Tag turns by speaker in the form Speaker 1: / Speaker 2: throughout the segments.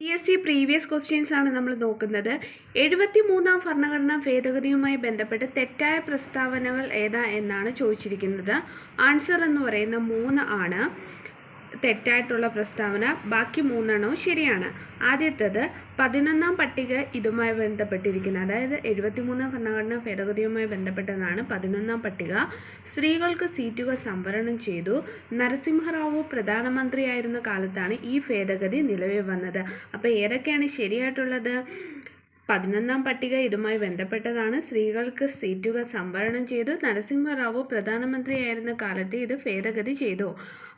Speaker 1: PSC previous questions ആണ് നമ്മൾ നോക്കുന്നത്. 73ാം ഭരണഘടനാ ഭേദഗതിയുമായി ബന്ധപ്പെട്ട് തെറ്റായ പ്രസ്താവനകൾ ഏതാ എന്നാണ് ചോദിച്ചിരിക്കുന്നത്. ആൻസർ എന്ന് പറയുന്ന 3 ആണ് തെറ്റായിട്ടുള്ള പ്രസ്താവന, ബാക്കി 3 ശരിയാണ്. ആദ്യത്തേത് 11ാം പട്ടിക ഇതുമായി ബന്ധപ്പെട്ടിരിക്കുന്നത്, അതായത് 73ാം ഭരണഘടനാ ഭേദഗതിയുമായി ബന്ധപ്പെട്ടതാണ് 11ാം പട്ടിക. സ്ത്രീകൾക്ക് സീറ്റുകൾ സംവരണം ചെയ്തു. നരസിംഹറാവു പ്രധാനമന്ത്രിയായിരുന്ന കാലത്താണ് ഈ ഭേദഗതി നിലവിൽ വന്നത്. അപ്പോൾ ഏതൊക്കെയാണ് ശരിയായിട്ടുള്ളത്? 11ാം പട്ടിക ഇതുമായി ബന്ധപ്പെട്ടതാണ്. സ്ത്രീകൾക്ക് സീറ്റുകൾ സംവരണം ചെയ്തു. നരസിംഹറാവു പ്രധാനമന്ത്രിയായിരുന്ന കാലത്ത് ഇത് ഭേദഗതി ചെയ്തു.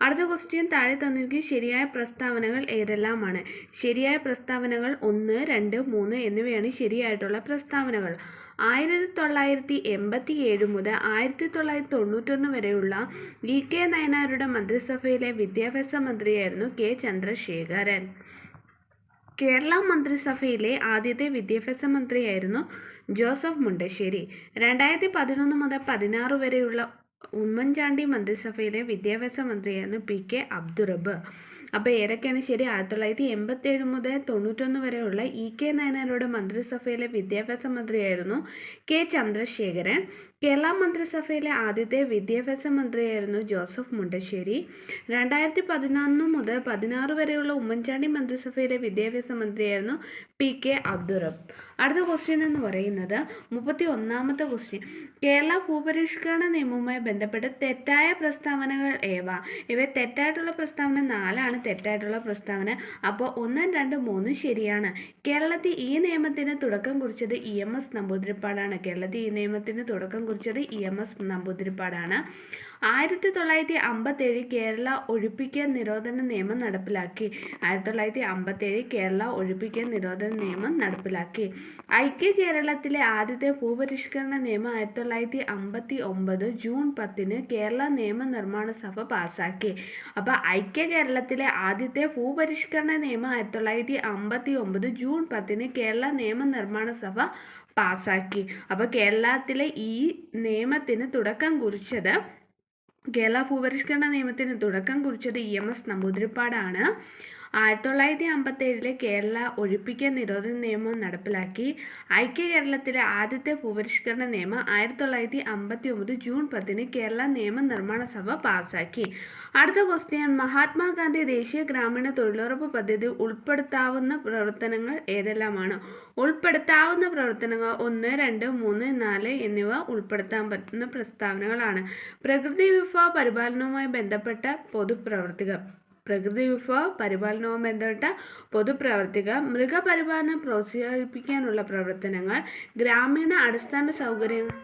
Speaker 1: അടുത്ത ക്വസ്റ്റ്യൻ, താഴെ തന്നിരിക്കുന്ന ശരിയായ പ്രസ്താവനകൾ ഏതെല്ലാമാണ്? ശരിയായ പ്രസ്താവനകൾ 1, 2, 3 എന്നിവയാണ് ശരിയായിട്ടുള്ള പ്രസ്താവനകൾ. 1987 മുതൽ 1991 വരെയുള്ള EK നയനാരുടെ മന്ത്രിസഭയിലെ വിദ്യാഭ്യാസ മന്ത്രിയായിരുന്നു K ചന്ദ്രശേഖരൻ. കേരള മന്ത്രിസഭയിലെ ആദ്യത്തെ വിദ്യാഭ്യാസ മന്ത്രിയായിരുന്നു ജോസഫ് മുണ്ടശ്ശേരി. 2011 മുതൽ 16 വരെയുള്ള ഉമ്മൻചാണ്ടി മന്ത്രിസഭയിലെ വിദ്യാഭ്യാസ മന്ത്രിയായിരുന്നു PK അബ്ദുറബ്ബ്. അപ്പോൾ ഏതൊക്കെയാണ് ശരി? 1987 മുതൽ 91 വരെയുള്ള EK നയനാരുടെ മന്ത്രിസഭയിലെ വിദ്യാഭ്യാസ മന്ത്രിയായിരുന്നു K ചന്ദ്രശേഖരൻ. കേരള മന്ത്രിസഭയിലെ ആദ്യത്തെ വിദ്യാഭ്യാസ മന്ത്രിയായിരുന്നു ജോസഫ് മുണ്ടശ്ശേരി. 2011 മുതൽ 16 വരെയുള്ള ഉമ്മൻചാണ്ടി മന്ത്രിസഭയിലെ വിദ്യാഭ്യാസ മന്ത്രിയായിരുന്നു PK അബ്ദുറബ്ബ്. അടുത്ത ക്വസ്റ്റ്യൻ എന്ന് പറയുന്നത് 31ാമത്തെ ക്വസ്റ്റ്യൻ, കേരള ഭൂപരിഷ്കരണ നിയമവുമായി ബന്ധപ്പെട്ട് തെറ്റായ പ്രസ്താവനകൾ ഏവ? ഇവ തെറ്റായിട്ടുള്ള പ്രസ്താവന 4 തെറ്റായിട്ടുള്ള പ്രസ്താവന. അപ്പോൾ 1, 2, 3 ശരിയാണ്. കേരളത്തിൽ ഈ നിയമത്തിന് തുടക്കം കുറിച്ചത് EMS നമ്പൂതിരിപ്പാടാണ്. കേരളത്തിൽ ഈ നിയമത്തിന് തുടക്കം കുറിച്ചത് EMS നമ്പൂതിരിപ്പാടാണ്. 1957 കേരള ഒഴിപ്പിക്കൽ നിരോധന നിയമം നടപ്പിലാക്കി. 1957 കേരള ഒഴിപ്പിക്കൽ നിരോധന നിയമം നടപ്പിലാക്കി. ഐക്യ കേരളത്തിലെ ആദ്യത്തെ ഭൂപരിഷ്കരണ നിയമം 1959 ജൂൺ 10 കേരള നിയമനിർമ്മാണ സഭ പാസാക്കി. അപ്പോൾ ഐക്യ കേരളത്തിലെ ആദ്യത്തെ ഭൂപരിഷ്കരണ നിയമം 1959 ജൂൺ 10 കേരള നിയമനിർമ്മാണ സഭ പാസാക്കി. അപ്പോൾ കേരളത്തിലെ ഈ നിയമത്തിന് തുടക്കം കുറിച്ചത്, കേരള ഭൂപരിഷ്കരണ നിയമത്തിന് തുടക്കം കുറിച്ചത് EMS നമ്പൂതിരിപ്പാടാണ്. 1957 കേരള ഒഴിപ്പിക്കൽ നിരോധന നിയമം നടപ്പിലാക്കി. ഐക്യ കേരളത്തിലെ ആദ്യത്തെ ഭൂപരിഷ്കരണ നിയമം 1959 ജൂൺ 10 കേരള നിയമനിർമ്മാണ സഭ പാസാക്കി. അടുത്ത ക്വസ്റ്റ്യൻ, മഹാത്മാഗാന്ധി ദേശീയ ഗ്രാമീണ തൊഴിലുറപ്പ് പദ്ധതി ഉൾപ്പെടുത്താവുന്ന പ്രവർത്തനങ്ങൾ ഏതെല്ലാമാണ്? ഉൾപ്പെടുത്താവുന്ന പ്രവർത്തനങ്ങൾ 1, 2, 3, 4 എന്നിവ ഉൾപ്പെടുത്താൻ പറ്റുന്ന പ്രസ്താവനകളാണ്. പ്രകൃതി വിഭവ പരിപാലനവുമായി ബന്ധപ്പെട്ട പൊതുപ്രവർത്തികൾ, മൃഗപരിപാലനം പ്രോത്സാഹിപ്പിക്കാനുള്ള പ്രവർത്തനങ്ങൾ, ഗ്രാമീണ അടിസ്ഥാന സൗകര്യങ്ങൾ